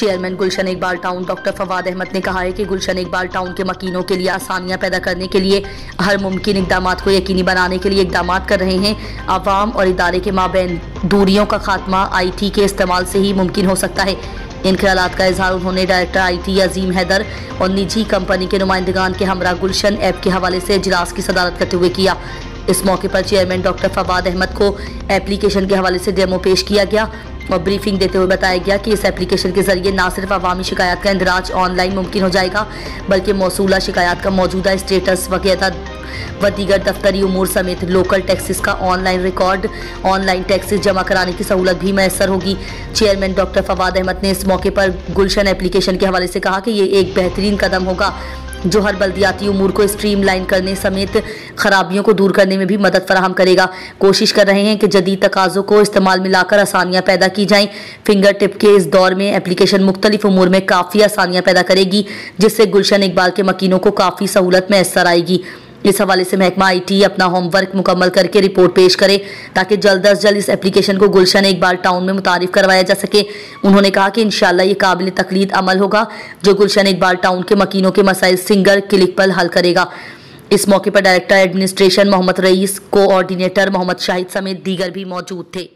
Chairman गुलशन Iqbal town doctor Fawad Ahmad ने कहा है कि गुलशन इकबाल टाउन के मकीनों के लिए आसानियां पैदा करने के लिए हर मुमकिन इकदामात को यकीनी बनाने के लिए इकदामात कर रहे हैं। आवाम और इदारे के माबैन दूरियों का खात्मा IT के इस्तेमाल से ही मुमकिन हो सकता है। इन ख्यालात का इजहार उन्होंने डायरेक्टर IT अजीम हैदर और निजी कंपनी के नुमाइंदगान के हमरा गुलशन ऐप के हवाले से इजलास की सदारत करते हुए किया। इस मौके पर चेयरमैन डॉक्टर फवाद अहमद को एप्लीकेशन के हवाले से डेमो पेश किया गया और ब्रीफिंग देते हुए बताया गया कि इस एप्लीकेशन के जरिए न सिर्फ अवामी शिकायत का इंदराज ऑनलाइन मुमकिन हो जाएगा, बल्कि मौसूला शिकायत का मौजूदा स्टेटस वगैरह व दीगर दफ्तरी उमूर समेत लोकल टैक्सेस का ऑनलाइन रिकॉर्ड, ऑनलाइन टैक्सेस जमा कराने की सहूलत भी मैसर होगी। चेयरमैन डॉक्टर फवाद अहमद ने इस मौके पर गुलशन एप्लीकेशन के हवाले से कहा कि ये एक बेहतरीन कदम होगा जो हर बल्दियाती उमूर को स्ट्रीमलाइन करने समेत खराबियों को दूर करने में भी मदद फराहम करेगा। कोशिश कर रहे हैं कि जदीद तकाज़ों को इस्तेमाल में लाकर आसानियाँ पैदा की जाएं। फिंगर टिप के इस दौर में एप्लीकेशन मुख्तलिफ उमूर में काफ़ी आसानियाँ पैदा करेगी, जिससे गुलशन इकबाल के मकीनों को काफ़ी सहूलत मैसर आएगी। इस हवाले से महकमा IT अपना होमवर्क मुकम्मल करके रिपोर्ट पेश करे ताकि जल्द अज जल्द इस एप्लीकेशन को गुलशन इकबाल टाउन में मुतारिफ करवाया जा सके। उन्होंने कहा कि इंशाअल्लाह ये काबिल तकलीद अमल होगा जो गुलशन इकबाल टाउन के मकीनों के मसाइल सिंगल क्लिक पर हल करेगा। इस मौके पर director administration Mohammad rice, coordinator Mohammad Shahid समेत दीगर भी मौजूद थे।